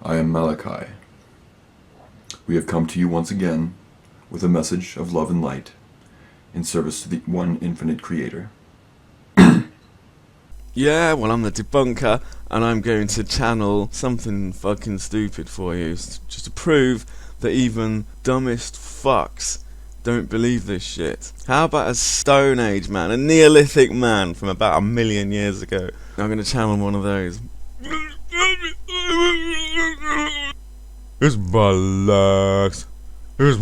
I am Malakai. We have come to you once again with a message of love and light in service to the one infinite creator. Yeah, well, I'm the debunker, and I'm going to channel something fucking stupid for you, just to prove that even dumbest fucks don't believe this shit. How about a Stone Age man, a Neolithic man from about 1,000,000 years ago? I'm going to channel one of those. It's bollocks. It's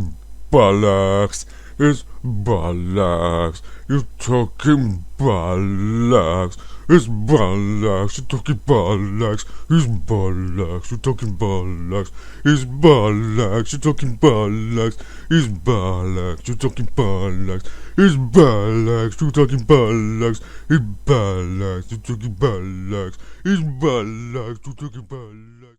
bollocks. It's bollocks. You're talking bollocks. It's bollocks. You're talking bollocks. It's bollocks. You're talking bollocks. It's bollocks. You're talking bollocks. It's bollocks. You're talking bollocks. It's bollocks. You're talking bollocks. It's bollocks. You're talking bollocks. It's bollocks. You're talking bollocks.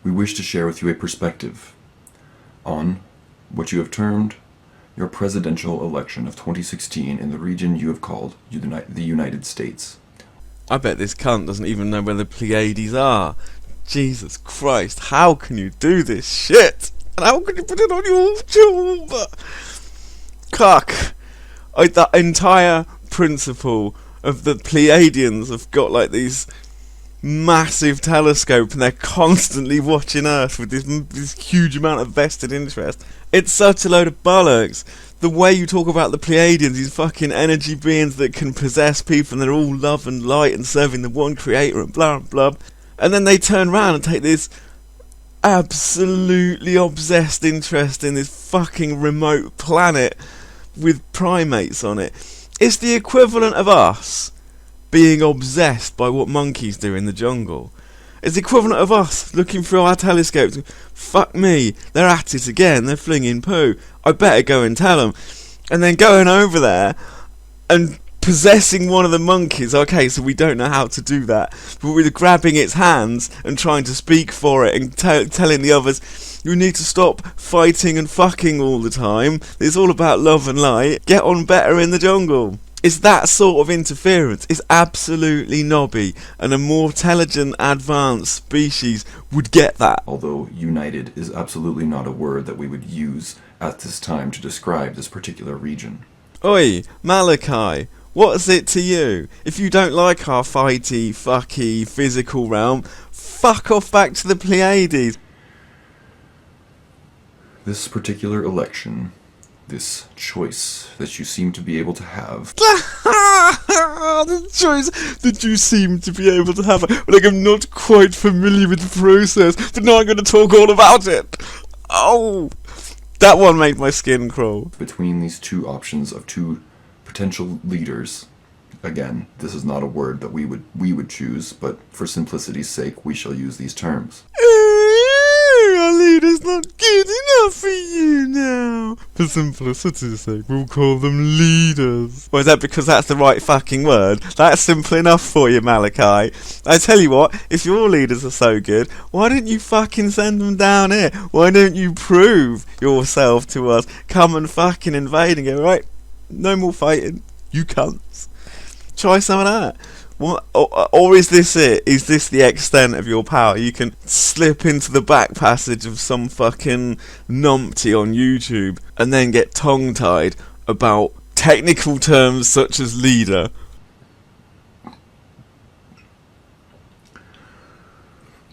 We wish to share with you a perspective on what you have termed your presidential election of 2016 in the region you have called the United States. I bet this cunt doesn't even know where the Pleiades are. Jesus Christ, how can you do this shit? And how can you put it on YouTube? Cuck. The entire principle of the Pleiadians have got like these massive telescope and they're constantly watching Earth with this huge amount of vested interest. It's such a load of bollocks. The way you talk about the Pleiadians, these fucking energy beings that can possess people and they're all love and light and serving the one creator and blah blah. And then they turn around and take this absolutely obsessed interest in this fucking remote planet with primates on it. It's the equivalent of us being obsessed by what monkeys do in the jungle. It's the equivalent of us looking through our telescopes. Fuck me, they're at it again, they're flinging poo. I better go and tell them. And then going over there and possessing one of the monkeys. Okay, so we don't know how to do that, but we're grabbing its hands and trying to speak for it and telling the others, you need to stop fighting and fucking all the time. It's all about love and light. Get on better in the jungle. It's that sort of interference. It's absolutely knobby, and a more intelligent, advanced species would get that. Although united is absolutely not a word that we would use at this time to describe this particular region. Oi, Malakai, what's it to you? If you don't like our fighty, fucky, physical realm, fuck off back to the Pleiades. This particular election, this choice that you seem to be able to have. The choice that you seem to be able to have. Like, I'm not quite familiar with the process, but now I'm going to talk all about it. Oh, that one made my skin crawl. Between these two options of two potential leaders, again, this is not a word that we would choose, but for simplicity's sake, we shall use these terms. Our leader's not good enough for you now. For simplicity's sake, we'll call them leaders. Well, is that because that's the right fucking word? That's simple enough for you, Malakai. I tell you what, if your leaders are so good, why don't you fucking send them down here? Why don't you prove yourself to us? Come and fucking invade and go, right, no more fighting, you cunts. Try some of that. What, or is this it? Is this the extent of your power? You can slip into the back passage of some fucking numpty on YouTube and then get tongue-tied about technical terms such as leader.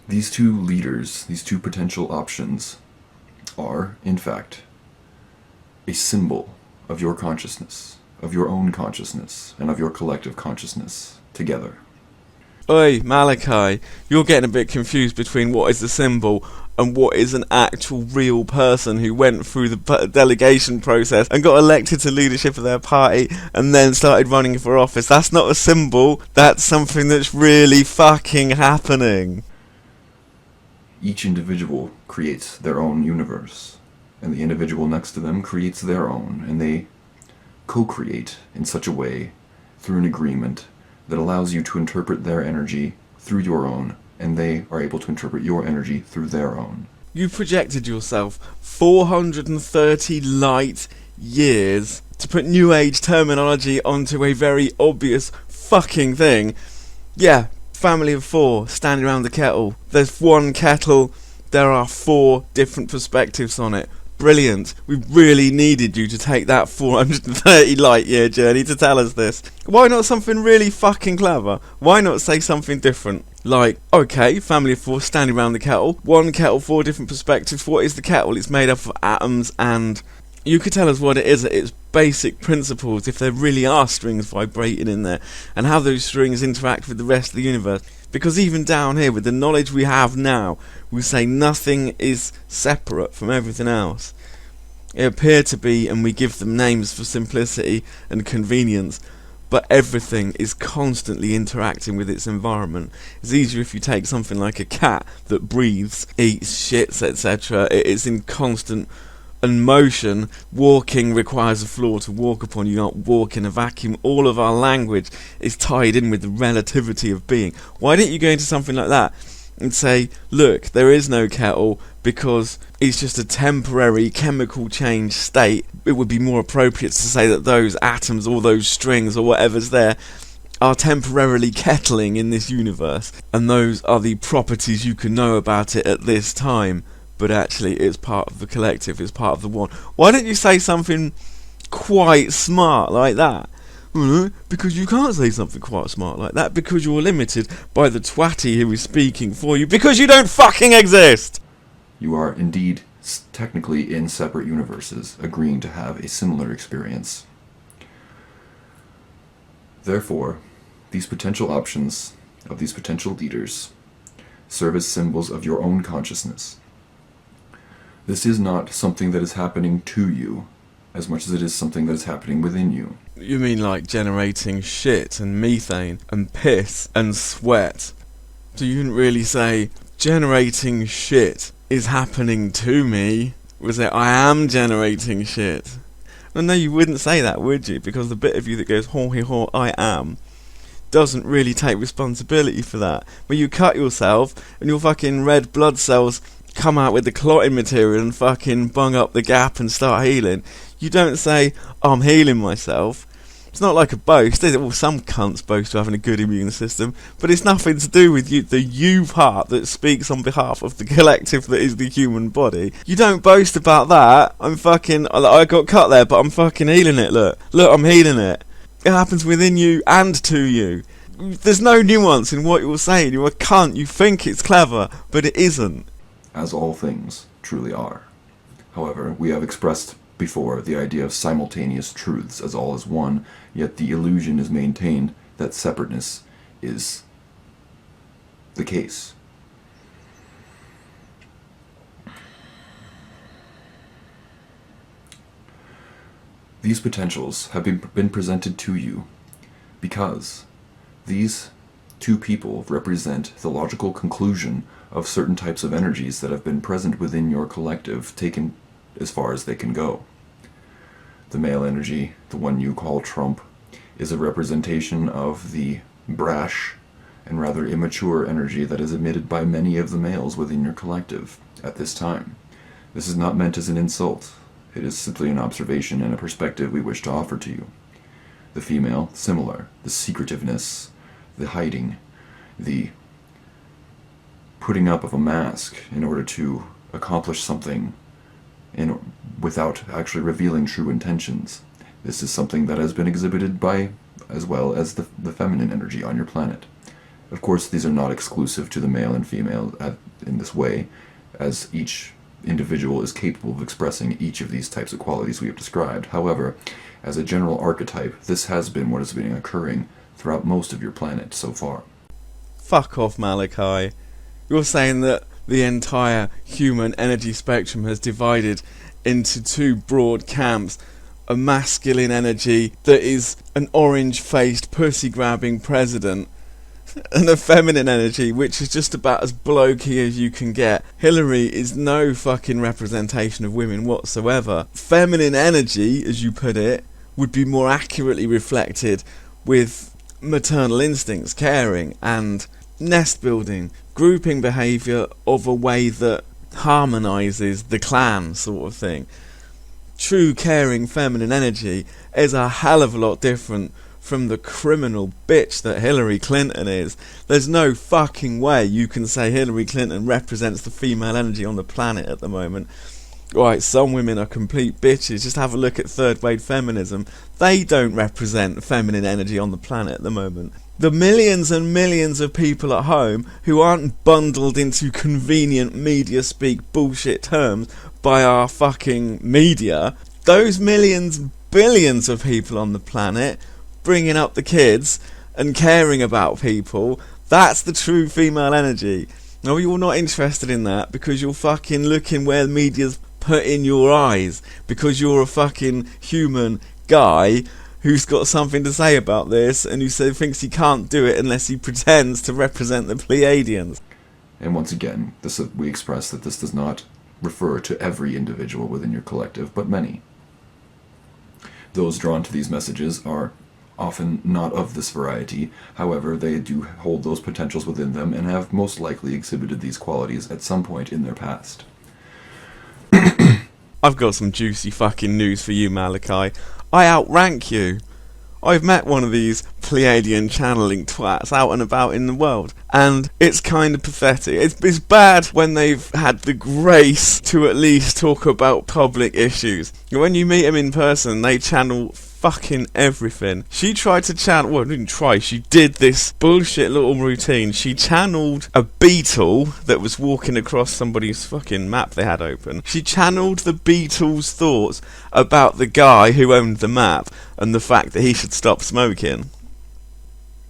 These two leaders, these two potential options, are, in fact, a symbol of your consciousness, of your own consciousness, and of your collective consciousness together. Oi, Malakai, you're getting a bit confused between what is the symbol and what is an actual real person who went through the delegation process and got elected to leadership of their party and then started running for office. That's not a symbol, that's something that's really fucking happening. Each individual creates their own universe, and the individual next to them creates their own, and they co-create in such a way, through an agreement, that allows you to interpret their energy through your own, and they are able to interpret your energy through their own. You projected yourself 430 light years to put New Age terminology onto a very obvious fucking thing. Yeah, family of 4 standing around the kettle. There's one kettle, there are 4 different perspectives on it. Brilliant. We really needed you to take that 430 light year journey to tell us this. Why not something really fucking clever? Why not say something different? Like, okay, family of 4 standing around the kettle. One kettle, 4 different perspectives. What is the kettle? It's made up of atoms, and you could tell us what it is at its basic principles, if there really are strings vibrating in there, and how those strings interact with the rest of the universe. Because even down here, with the knowledge we have now, we say nothing is separate from everything else. It appear to be, and we give them names for simplicity and convenience, but everything is constantly interacting with its environment. It's easier if you take something like a cat that breathes, eats, shits, etc. It is in constant and motion. Walking requires a floor to walk upon. You can't walk in a vacuum. All of our language is tied in with the relativity of being. Why don't you go into something like that and say, look, there is no kettle because it's just a temporary chemical change state. It would be more appropriate to say that those atoms or those strings or whatever's there are temporarily kettling in this universe, and those are the properties you can know about it at this time. But actually it's part of the collective, it's part of the one. Why don't you say something quite smart like that? Because you can't say something quite smart like that, because you're limited by the twatty who is speaking for you, because you don't fucking exist! You are indeed technically in separate universes, agreeing to have a similar experience. Therefore, these potential options of these potential leaders serve as symbols of your own consciousness. This is not something that is happening to you, as much as it is something that is happening within you. You mean like generating shit and methane and piss and sweat? So you didn't really say, generating shit is happening to me. Was it, I am generating shit? Well, no, you wouldn't say that, would you? Because the bit of you that goes, haw, he, haw, I am, doesn't really take responsibility for that. When you cut yourself and your fucking red blood cells come out with the clotting material and fucking bung up the gap and start healing, you don't say, I'm healing myself. It's not like a boast, is it? Well, some cunts boast of having a good immune system, but it's nothing to do with you, the you part that speaks on behalf of the collective that is the human body. You don't boast about that. I got cut there, but I'm fucking healing it, look, I'm healing it. It happens within you and to you. There's no nuance in what you're saying. You're a cunt, you think it's clever, but it isn't. As all things truly are. However, we have expressed before the idea of simultaneous truths as all is one, yet the illusion is maintained that separateness is the case. These potentials have been presented to you because these two people represent the logical conclusion of certain types of energies that have been present within your collective, taken as far as they can go. The male energy, the one you call Trump, is a representation of the brash and rather immature energy that is emitted by many of the males within your collective at this time. This is not meant as an insult. It is simply an observation and a perspective we wish to offer to you. The female, similar. The secretiveness, the hiding, the putting up of a mask in order to accomplish something without actually revealing true intentions. This is something that has been exhibited by, as well as the feminine energy on your planet. Of course, these are not exclusive to the male and female in this way, as each individual is capable of expressing each of these types of qualities we have described. However, as a general archetype, this has been what has been occurring throughout most of your planet so far. Fuck off, Malakai. You're saying that the entire human energy spectrum has divided into two broad camps. A masculine energy that is an orange-faced, pussy-grabbing president, and a feminine energy which is just about as blokey as you can get. Hillary is no fucking representation of women whatsoever. Feminine energy, as you put it, would be more accurately reflected with maternal instincts, caring, and nest building, grouping behaviour of a way that harmonises the clan sort of thing. True caring feminine energy is a hell of a lot different from the criminal bitch that Hillary Clinton is. There's no fucking way you can say Hillary Clinton represents the female energy on the planet at the moment. Right, some women are complete bitches. Just have a look at third wave feminism. They don't represent feminine energy on the planet at the moment. The millions and millions of people at home who aren't bundled into convenient media speak bullshit terms by our fucking media, those millions, billions of people on the planet bringing up the kids and caring about people, that's the true female energy. No, you're not interested in that because you're fucking looking where the media's put in your eyes, because you're a fucking human guy who's got something to say about this and who thinks he can't do it unless he pretends to represent the Pleiadians. And once again, we express that this does not refer to every individual within your collective, but many. Those drawn to these messages are often not of this variety. However, they do hold those potentials within them and have most likely exhibited these qualities at some point in their past. I've got some juicy fucking news for you, Malakai. I outrank you. I've met one of these Pleiadian channeling twats out and about in the world, and it's kind of pathetic. It's bad when they've had the grace to at least talk about public issues. When you meet them in person, they channel fucking everything. She tried to channel, well, didn't try, she did this bullshit little routine. She channeled a beetle that was walking across somebody's fucking map they had open. She channeled the beetle's thoughts about the guy who owned the map and the fact that he should stop smoking.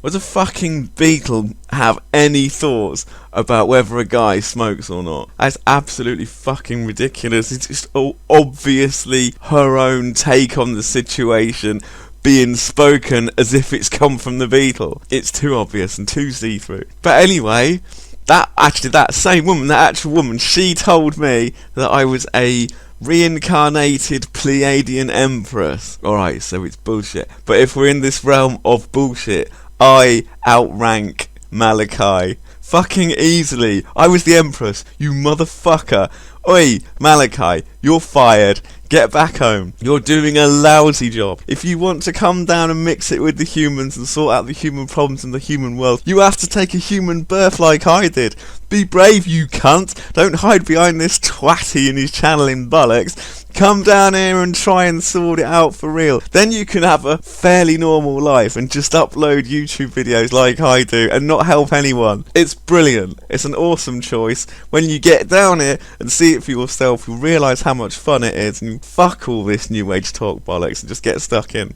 Does a fucking beetle have any thoughts about whether a guy smokes or not? That's absolutely fucking ridiculous. It's just obviously her own take on the situation being spoken as if it's come from the beetle. It's too obvious and too see-through. But anyway, that actual woman, she told me that I was a reincarnated Pleiadian empress. Alright, so it's bullshit. But if we're in this realm of bullshit, I outrank Malakai fucking easily. I was the Empress, you motherfucker. Oi, Malakai, you're fired. Get back home. You're doing a lousy job. If you want to come down and mix it with the humans and sort out the human problems in the human world, you have to take a human birth like I did. Be brave, you cunt. Don't hide behind this twatty and his channeling bollocks. Come down here and try and sort it out for real. Then you can have a fairly normal life and just upload YouTube videos like I do and not help anyone. It's brilliant. It's an awesome choice. When you get down here and see it for yourself, you'll realise how much fun it is, and you fuck all this new age talk bollocks and just get stuck in.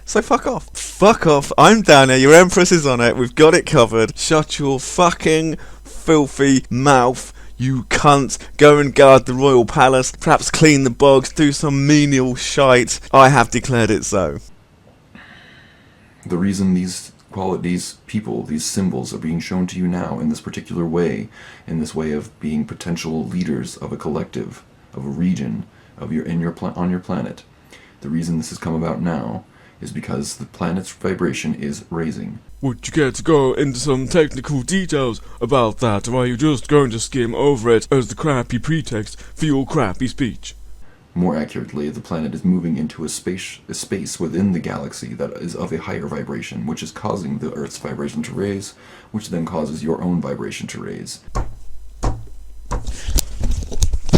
So fuck off. Fuck off. I'm down here. Your Empress is on it. We've got it covered. Shut your fucking filthy mouth, you cunt. Go and guard the royal palace. Perhaps clean the bogs. Do some menial shite. I have declared it so. The reason these qualities, people, these symbols are being shown to you now in this particular way, in this way of being potential leaders of a collective, of a region, on your planet. The reason this has come about now is because the planet's vibration is raising. Would you care to go into some technical details about that, or are you just going to skim over it as the crappy pretext for your crappy speech? More accurately, the planet is moving into a space within the galaxy that is of a higher vibration, which is causing the Earth's vibration to raise, which then causes your own vibration to raise.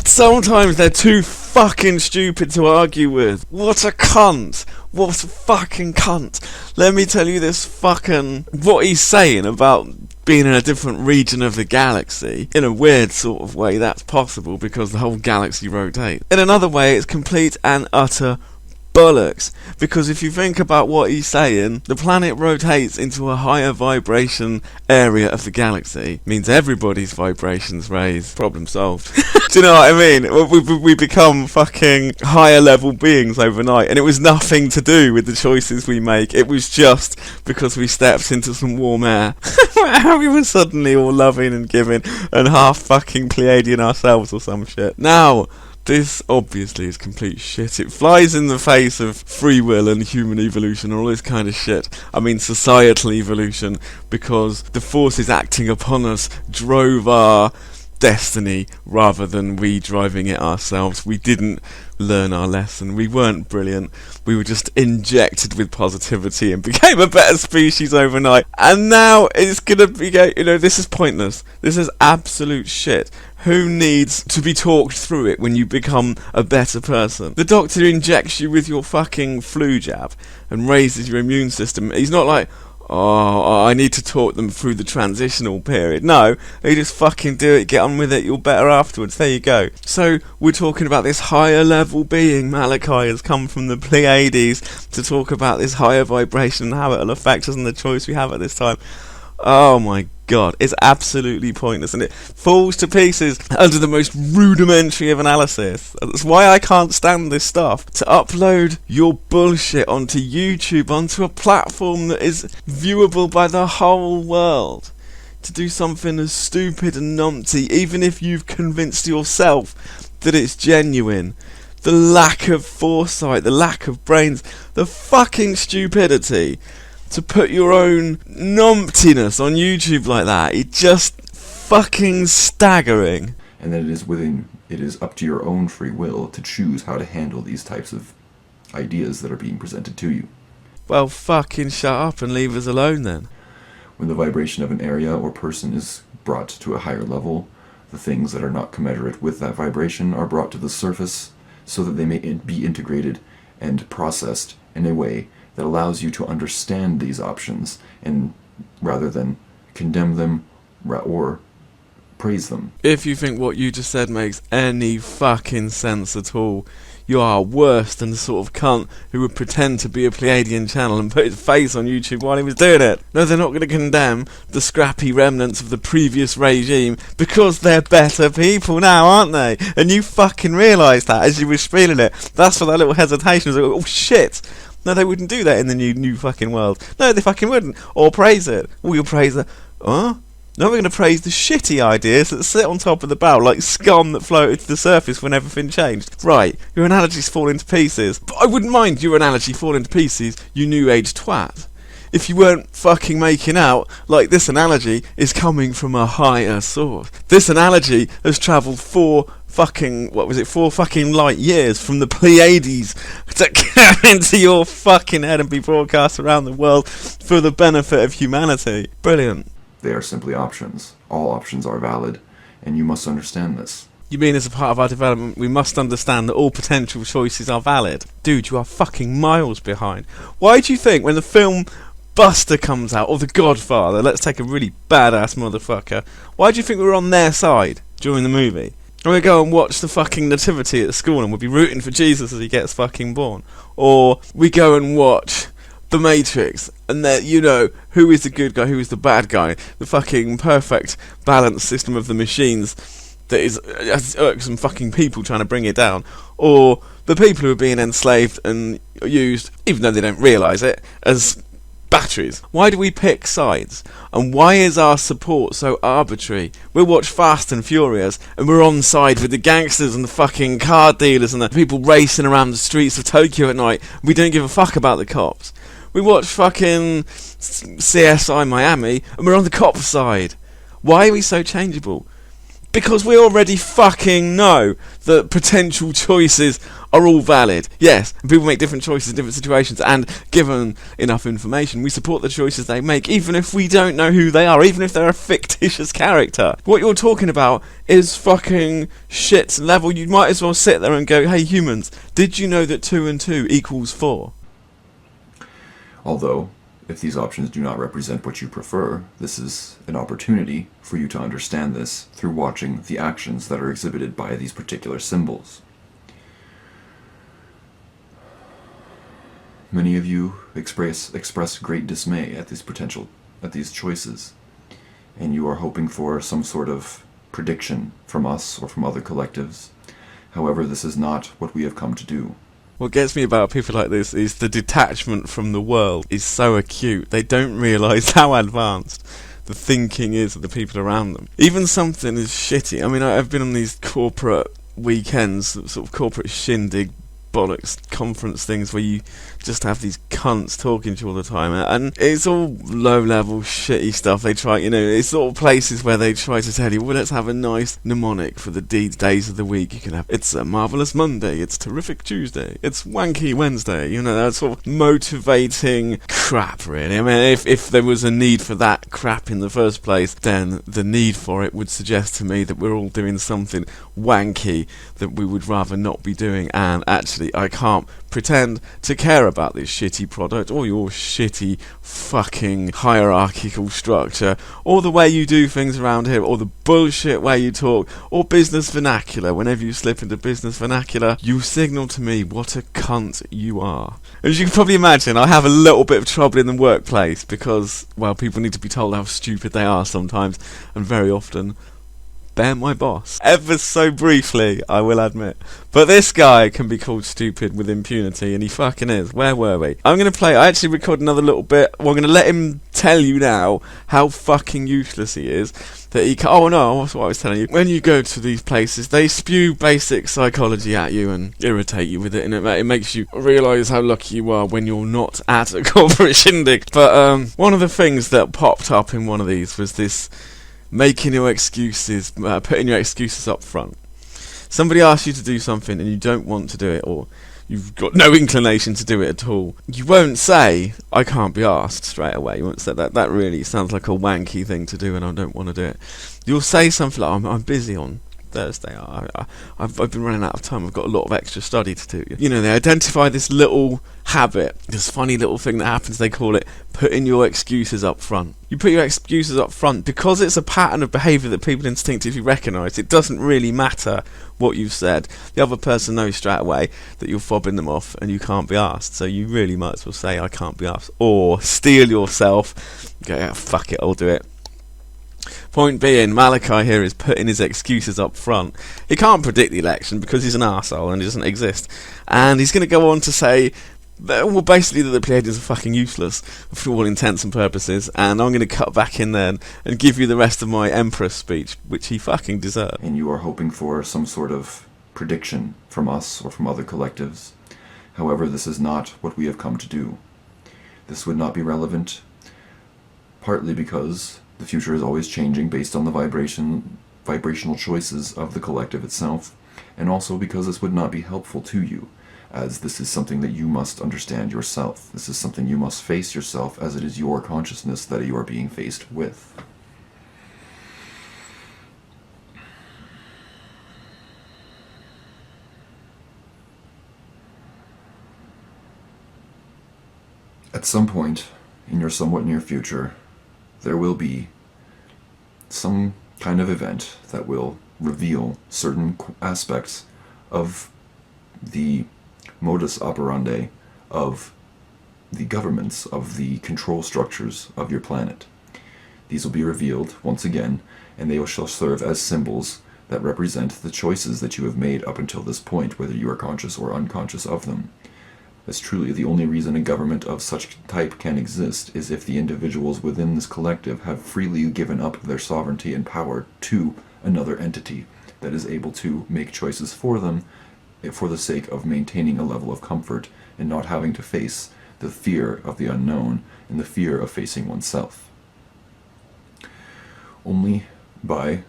Sometimes they're too fucking stupid to argue with. What a cunt. What a fucking cunt. Let me tell you this fucking... what he's saying about being in a different region of the galaxy. In a weird sort of way, that's possible because the whole galaxy rotates. In another way, it's complete and utter bollocks, because if you think about what he's saying, the planet rotates into a higher vibration area of the galaxy, means everybody's vibrations raise. Problem solved. Do you know what I mean? We become fucking higher level beings overnight, and it was nothing to do with the choices we make. It was just because we stepped into some warm air. We were suddenly all loving and giving and half fucking Pleiadian ourselves or some shit. Now, this obviously is complete shit. It flies in the face of free will and human evolution and all this kind of shit. I mean societal evolution, because the forces acting upon us drove our destiny rather than we driving it ourselves. We didn't learn our lesson. We weren't brilliant. We were just injected with positivity and became a better species overnight. And now it's gonna be, this is pointless. This is absolute shit. Who needs to be talked through it when you become a better person? The doctor injects you with your fucking flu jab and raises your immune system. He's not like, oh, I need to talk them through the transitional period. No, they just fucking do it, get on with it, you're better afterwards. There you go. So, we're talking about this higher level being. Malakai has come from the Pleiades to talk about this higher vibration and how it'll affect us and the choice we have at this time. Oh my god, it's absolutely pointless, and it falls to pieces under the most rudimentary of analysis. That's why I can't stand this stuff. To upload your bullshit onto YouTube, onto a platform that is viewable by the whole world, to do something as stupid and numpty, even if you've convinced yourself that it's genuine. The lack of foresight, the lack of brains, the fucking stupidity to put your own numptiness on YouTube like that. It's just fucking staggering. And that it is up to your own free will to choose how to handle these types of ideas that are being presented to you. Well, fucking shut up and leave us alone then. When the vibration of an area or person is brought to a higher level, the things that are not commensurate with that vibration are brought to the surface so that they may be integrated and processed in a way that allows you to understand these options, and rather than condemn them or praise them. If you think what you just said makes any fucking sense at all, you are worse than the sort of cunt who would pretend to be a Pleiadian channel and put his face on YouTube while he was doing it. No, they're not going to condemn the scrappy remnants of the previous regime because they're better people now, aren't they? And you fucking realised that as you were spieling it. That's for that little hesitation. It was like, oh shit. No, they wouldn't do that in the new fucking world. No, they fucking wouldn't. Or praise it. Or you'll praise it. Huh? No, we're going to praise the shitty ideas that sit on top of the barrel like scum that floated to the surface when everything changed. Right, your analogy's falling to pieces. But I wouldn't mind your analogy falling to pieces, you new age twat. If you weren't fucking making out like this analogy is coming from a higher source. This analogy has travelled four fucking light years from the Pleiades to come into your fucking head and be broadcast around the world for the benefit of humanity. Brilliant. They are simply options. All options are valid, and you must understand this. You mean as a part of our development we must understand that all potential choices are valid? Dude, you are fucking miles behind. Why do you think when the film Buster comes out, or The Godfather, let's take a really badass motherfucker, why do you think we were on their side during the movie? And we go and watch the fucking nativity at school and we'll be rooting for Jesus as he gets fucking born. Or we go and watch The Matrix and that, who is the good guy, who is the bad guy, the fucking perfect balance system of the machines that has irksome fucking people trying to bring it down. Or the people who are being enslaved and used, even though they don't realise it, as batteries. Why do we pick sides? And why is our support so arbitrary? We'll watch Fast and Furious and we're on side with the gangsters and the fucking car dealers and the people racing around the streets of Tokyo at night. We don't give a fuck about the cops. We watch fucking CSI Miami and we're on the cop side. Why are we so changeable? Because we already fucking know that potential choices are all valid. Yes, and people make different choices in different situations, and given enough information, we support the choices they make, even if we don't know who they are, even if they're a fictitious character. What you're talking about is fucking shit level. You might as well sit there and go, hey humans, did you know that 2 and 2 equals 4? Although, if these options do not represent what you prefer, this is an opportunity for you to understand this through watching the actions that are exhibited by these particular symbols. Many of you express great dismay at these choices, and you are hoping for some sort of prediction from us or from other collectives. However, this is not what we have come to do. What gets me about people like this is the detachment from the world is so acute. They don't realise how advanced the thinking is of the people around them. Even something as shitty. I mean, I've been on these corporate weekends, sort of corporate shindig bollocks conference things where you just have these cunts talking to you all the time, and it's all low-level shitty stuff. They try, it's sort of places where they try to tell you, well, let's have a nice mnemonic for the days of the week. You can have, it's a marvellous Monday, it's terrific Tuesday, it's wanky Wednesday, that sort of motivating crap, really. I mean, if there was a need for that crap in the first place, then the need for it would suggest to me that we're all doing something wanky that we would rather not be doing, and actually I can't pretend to care about this shitty product or your shitty fucking hierarchical structure or the way you do things around here or the bullshit way you talk or business vernacular. Whenever you slip into business vernacular, you signal to me what a cunt you are. As you can probably imagine, I have a little bit of trouble in the workplace because, well, people need to be told how stupid they are sometimes, and very often they're my boss. Ever so briefly, I will admit. But this guy can be called stupid with impunity, and he fucking is. Where were we? I actually recorded another little bit. Well, I'm going to let him tell you now how fucking useless he is. That he oh no, that's what I was telling you. When you go to these places, they spew basic psychology at you and irritate you with it, and it makes you realise how lucky you are when you're not at a corporate shindig. But one of the things that popped up in one of these was this making your excuses, putting your excuses up front. Somebody asks you to do something and you don't want to do it, or you've got no inclination to do it at all. You won't say, I can't be asked, straight away. You won't say that. That really sounds like a wanky thing to do and I don't want to do it. You'll say something like, I'm busy on Thursday. I've been running out of time. I've got a lot of extra study to do. They identify this little habit, this funny little thing that happens. They call it putting your excuses up front. You put your excuses up front because it's a pattern of behaviour that people instinctively recognise. It doesn't really matter what you've said. The other person knows straight away that you're fobbing them off and you can't be asked. So you really might as well say, I can't be asked. Or steel yourself. Go, yeah, fuck it, I'll do it. Point being, Malakai here is putting his excuses up front. He can't predict the election because he's an arsehole and he doesn't exist. And he's going to go on to say, well, basically that the Pleiadians are fucking useless for all intents and purposes. And I'm going to cut back in there and give you the rest of my Empress speech, which he fucking deserved. And you are hoping for some sort of prediction from us or from other collectives. However, this is not what we have come to do. This would not be relevant, partly because the future is always changing based on the vibrational choices of the collective itself, and also because this would not be helpful to you, as this is something that you must understand yourself. This is something you must face yourself, as it is your consciousness that you are being faced with. At some point in your somewhat near future, there will be some kind of event that will reveal certain aspects of the modus operandi of the governments, of the control structures of your planet. These will be revealed once again, and they shall serve as symbols that represent the choices that you have made up until this point, whether you are conscious or unconscious of them. As truly the only reason a government of such type can exist is if the individuals within this collective have freely given up their sovereignty and power to another entity that is able to make choices for them for the sake of maintaining a level of comfort and not having to face the fear of the unknown and the fear of facing oneself. Only by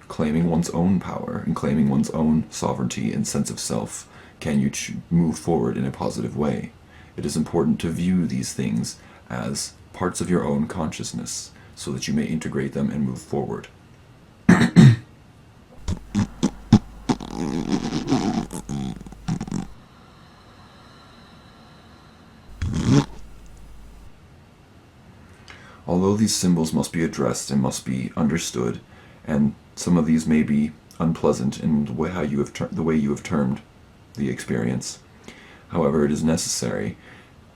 claiming one's own power and claiming one's own sovereignty and sense of self can you move forward in a positive way. It is important to view these things as parts of your own consciousness so that you may integrate them and move forward. Although these symbols must be addressed and must be understood, and some of these may be unpleasant in the way you have termed the experience, however, it is necessary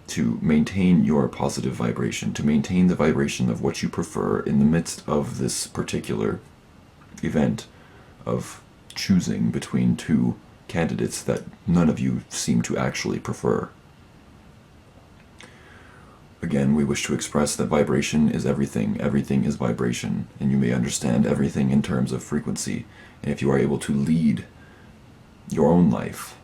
to maintain your positive vibration, to maintain the vibration of what you prefer in the midst of this particular event of choosing between two candidates that none of you seem to actually prefer. Again, we wish to express that vibration is everything. Everything is vibration, and you may understand everything in terms of frequency. And if you are able to lead your own life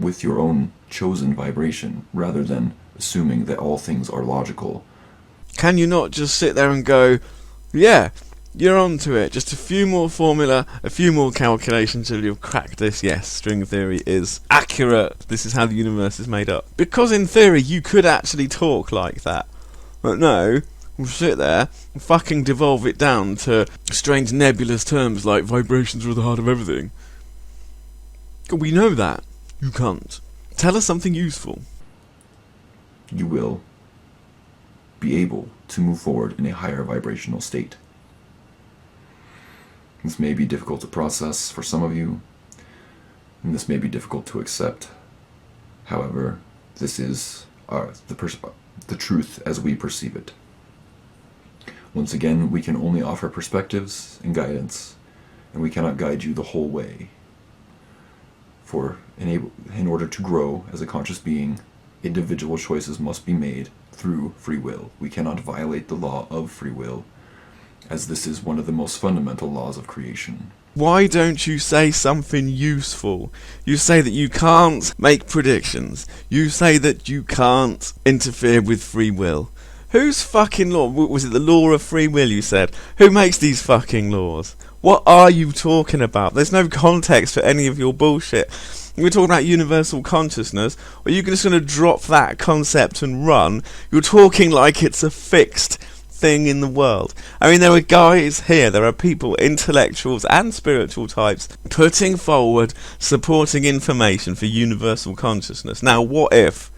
with your own chosen vibration, rather than assuming that all things are logical. Can you not just sit there and go, yeah, you're onto it, just a few more formula, a few more calculations till you've cracked this, yes, string theory is accurate, this is how the universe is made up. Because in theory you could actually talk like that. But no, we'll sit there and fucking devolve it down to strange nebulous terms like vibrations are the heart of everything. We know that. You can't. Tell us something useful. You will be able to move forward in a higher vibrational state. This may be difficult to process for some of you, and this may be difficult to accept. However, this is the truth as we perceive it. Once again, we can only offer perspectives and guidance, and we cannot guide you the whole way. For in order to grow as a conscious being, individual choices must be made through free will. We cannot violate the law of free will, as this is one of the most fundamental laws of creation. Why don't you say something useful? You say that you can't make predictions. You say that you can't interfere with free will. Whose fucking law? Was it the law of free will you said? Who makes these fucking laws? What are you talking about? There's no context for any of your bullshit. We're talking about universal consciousness, or you're just going to drop that concept and run. You're talking like it's a fixed thing in the world. I mean, there are guys here, there are people, intellectuals and spiritual types, putting forward supporting information for universal consciousness. Now, what if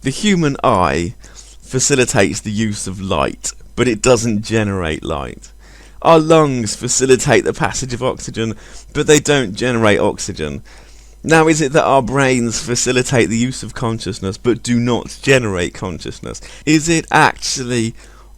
the human eye facilitates the use of light, but it doesn't generate light? Our lungs facilitate the passage of oxygen, but they don't generate oxygen. Now, is it that our brains facilitate the use of consciousness, but do not generate consciousness? Is it actually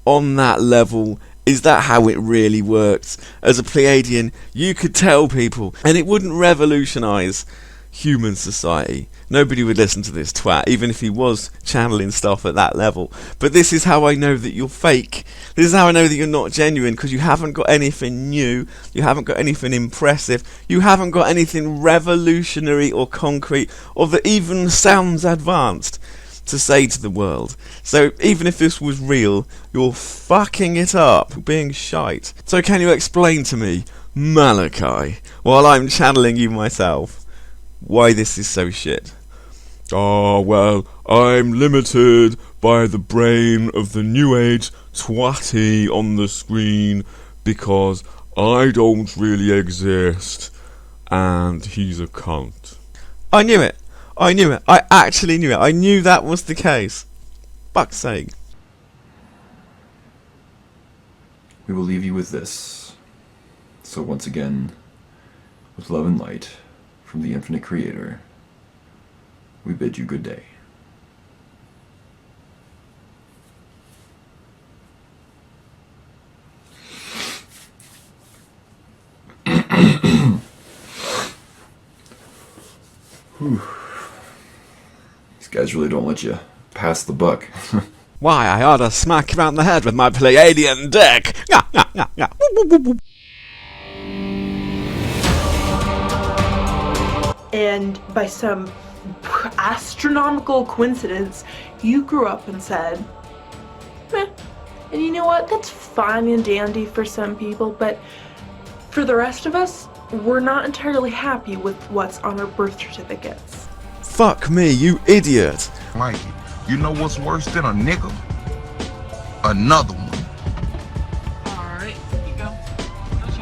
on that level? Is that how it really works? As a Pleiadian, you could tell people, and it wouldn't revolutionise human society. Nobody would listen to this twat, even if he was channeling stuff at that level. But this is how I know that you're fake. This is how I know that you're not genuine, because you haven't got anything new, you haven't got anything impressive, you haven't got anything revolutionary or concrete, or that even sounds advanced to say to the world. So even if this was real, you're fucking it up, being shite. So can you explain to me, Malakai, while I'm channeling you myself, why this is so shit? Oh, well, I'm limited by the brain of the new age twatty on the screen because I don't really exist and he's a cunt. I knew it. I knew it. I actually knew it. I knew that was the case. Fuck's sake. We will leave you with this. So once again, with love and light from the infinite creator, we bid you good day. These guys really don't let you pass the buck. Why, I ought to smack you on the head with my Pleiadian dick. And by some astronomical coincidence, you grew up and said, meh. And you know what? That's fine and dandy for some people, but for the rest of us, we're not entirely happy with what's on our birth certificates. Fuck me, you idiot. Like, you know what's worse than a nigga? Another one. Alright, here you go.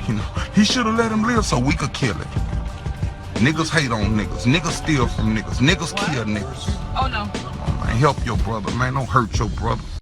You know, he should have let him live so we could kill him. Niggas hate on niggas. Niggas steal from niggas. Niggas kill niggas. Oh no. Come on, man, help your brother, man. Don't hurt your brother.